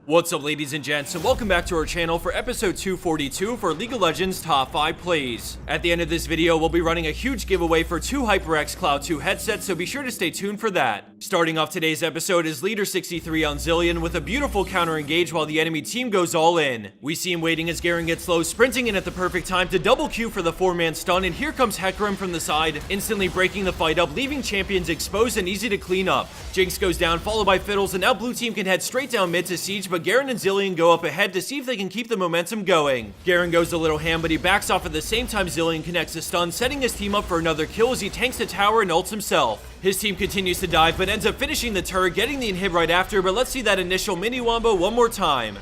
What's up, ladies and gents, and welcome back to our channel for episode 242 for League of Legends Top 5 Plays. At the end of this video, we'll be running a huge giveaway for 2 HyperX Cloud 2 headsets, so be sure to stay tuned for that. Starting off today's episode is Leader 63 on Zilean with a beautiful counter engage while the enemy team goes all in. We see him waiting as Garen gets low, sprinting in at the perfect time to double Q for the 4-man stun, and here comes Hecarim from the side, instantly breaking the fight up, leaving champions exposed and easy to clean up. Jinx goes down, followed by Fiddles, and now blue team can head straight down mid to Siege, but Garen and Zilean go up ahead to see if they can keep the momentum going. Garen goes a little ham, but he backs off at the same time Zilean connects a stun, setting his team up for another kill as he tanks the tower and ults himself. His team continues to dive, but ends up finishing the turret, getting the inhib right after, but let's see that initial mini wombo one more time.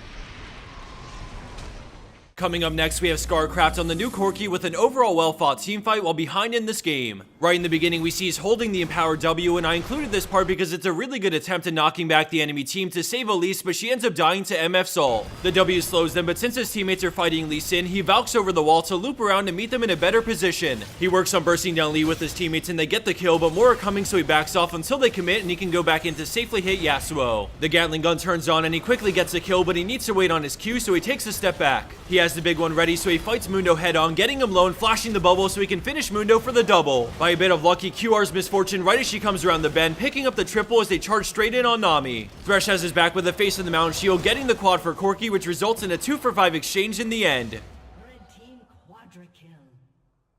Coming up next, we have ScarCraft on the new Corki with an overall well-fought teamfight while behind in this game. Right in the beginning, we see he's holding the empowered W, and I included this part because it's a really good attempt at knocking back the enemy team to save Elise, but she ends up dying to MF's ult. The W slows them, but since his teammates are fighting Lee Sin, he valks over the wall to loop around and meet them in a better position. He works on bursting down Lee with his teammates and they get the kill, but more are coming, so he backs off until they commit and he can go back in to safely hit Yasuo. The Gatling gun turns on and he quickly gets a kill, but he needs to wait on his Q, so he takes a step back. He has the big one ready, so he fights Mundo head on, getting him low and flashing the bubble so he can finish Mundo for the double. By a bit of luck, he QR's misfortune right as she comes around the bend, picking up the triple as they charge straight in on Nami. Thresh has his back with a face of the mountain shield, getting the quad for Corki, which results in a 2-for-5 exchange in the end.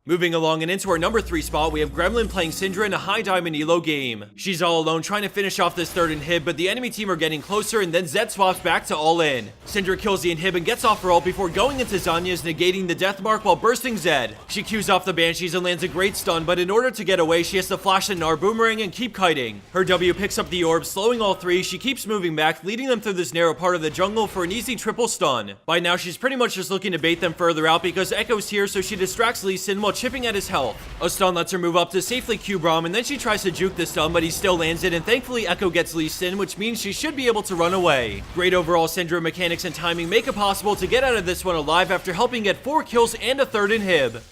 Moving along and into our number 3 spot, we have gremlinnn playing Syndra in a high diamond elo game. She's all alone trying to finish off this third inhib, but the enemy team are getting closer and then Zed swaps back to all in. Syndra kills the inhib and gets off her ult before going into Zanya's, negating the death mark while bursting Zed. She Qs off the Banshees and lands a great stun, but in order to get away, she has to flash a Gnar boomerang and keep kiting. Her W picks up the orb, slowing all 3. She keeps moving back, leading them through this narrow part of the jungle for an easy triple stun. By now, she's pretty much just looking to bait them further out because Echo's here, so she distracts Lee Sin while chipping at his health. A stun lets her move up to safely Q Braum, and then she tries to juke the stun, but he still lands it, and thankfully Echo gets Lee Sin, which means she should be able to run away. Great overall Syndra mechanics and timing make it possible to get out of this one alive after helping get 4 kills and a third inhib.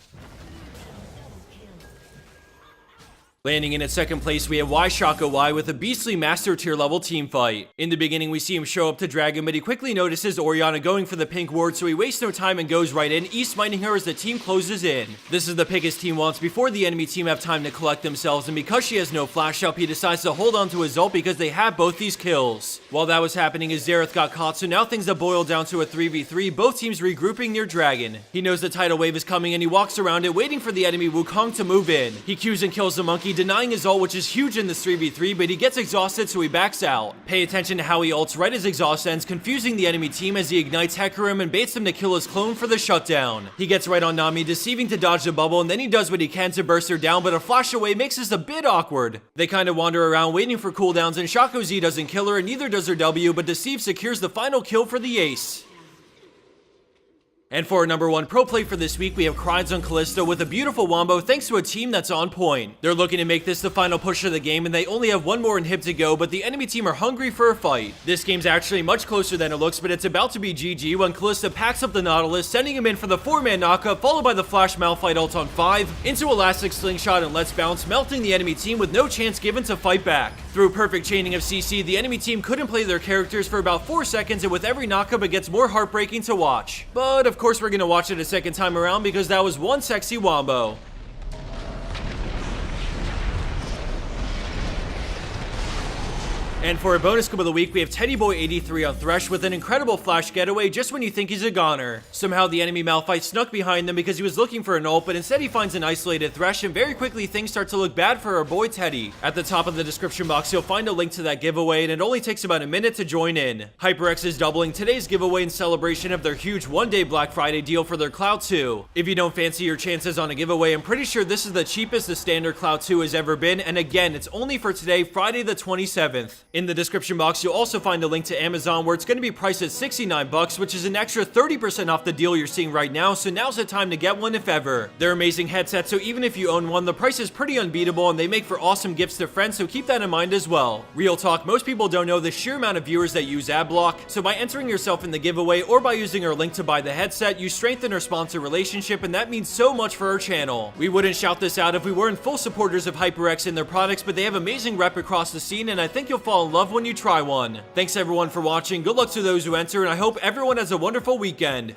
Landing in at second place, we have Shaco with a beastly master tier level team fight. In the beginning, we see him show up to Dragon, but he quickly notices Orianna going for the pink ward, so he wastes no time and goes right in, e-smiting her as the team closes in. This is the pick his team wants before the enemy team have time to collect themselves, and because she has no flash up, he decides to hold on to his ult because they have both these kills. While that was happening, his Xerath got caught, so now things have boiled down to a 3v3, both teams regrouping near Dragon. He knows the tidal wave is coming and he walks around it, waiting for the enemy Wukong to move in. He Qs and kills the monkey, denying his ult, which is huge in this 3v3, but he gets exhausted, so he backs out. Pay attention to how he ults right as exhaust ends, confusing the enemy team as he ignites Hecarim and baits them to kill his clone for the shutdown. He gets right on Nami, deceiving to dodge the bubble, and then he does what he can to burst her down, but a flash away makes this a bit awkward. They kind of wander around waiting for cooldowns, and Shaco Z doesn't kill her, and neither does her W, but Deceive secures the final kill for the ace. And for our number 1 pro play for this week, we have Crides on Kalista with a beautiful wombo thanks to a team that's on point. They're looking to make this the final push of the game, and they only have 1 more inhib to go, but the enemy team are hungry for a fight. This game's actually much closer than it looks, but it's about to be GG when Kalista packs up the Nautilus, sending him in for the 4-man knockup, followed by the Flash Malphite ult on 5, into Elastic Slingshot and Let's Bounce, melting the enemy team with no chance given to fight back. Through perfect chaining of CC, the enemy team couldn't play their characters for about 4 seconds, and with every knockup it gets more heartbreaking to watch. But of course we're gonna watch it a second time around because that was one sexy wombo. And for a bonus clip of the week, we have TeddyBoy83 on Thresh with an incredible flash getaway just when you think he's a goner. Somehow the enemy Malphite snuck behind them because he was looking for an ult, but instead he finds an isolated Thresh, and very quickly things start to look bad for our boy Teddy. At the top of the description box, you'll find a link to that giveaway, and it only takes about a minute to join in. HyperX is doubling today's giveaway in celebration of their huge 1-day Black Friday deal for their Cloud 2. If you don't fancy your chances on a giveaway, I'm pretty sure this is the cheapest the standard Cloud 2 has ever been, and again, it's only for today, Friday the 27th. In the description box, you'll also find a link to Amazon where it's going to be priced at $69, which is an extra 30% off the deal you're seeing right now, so now's the time to get one if ever. They're amazing headsets, so even if you own one, the price is pretty unbeatable and they make for awesome gifts to friends, so keep that in mind as well. Real talk, most people don't know the sheer amount of viewers that use AdBlock, so by entering yourself in the giveaway or by using our link to buy the headset, you strengthen our sponsor relationship, and that means so much for our channel. We wouldn't shout this out if we weren't full supporters of HyperX and their products, but they have amazing rep across the scene, and I think you'll fall fall in love when you try one. Thanks everyone for watching, good luck to those who enter, and I hope everyone has a wonderful weekend.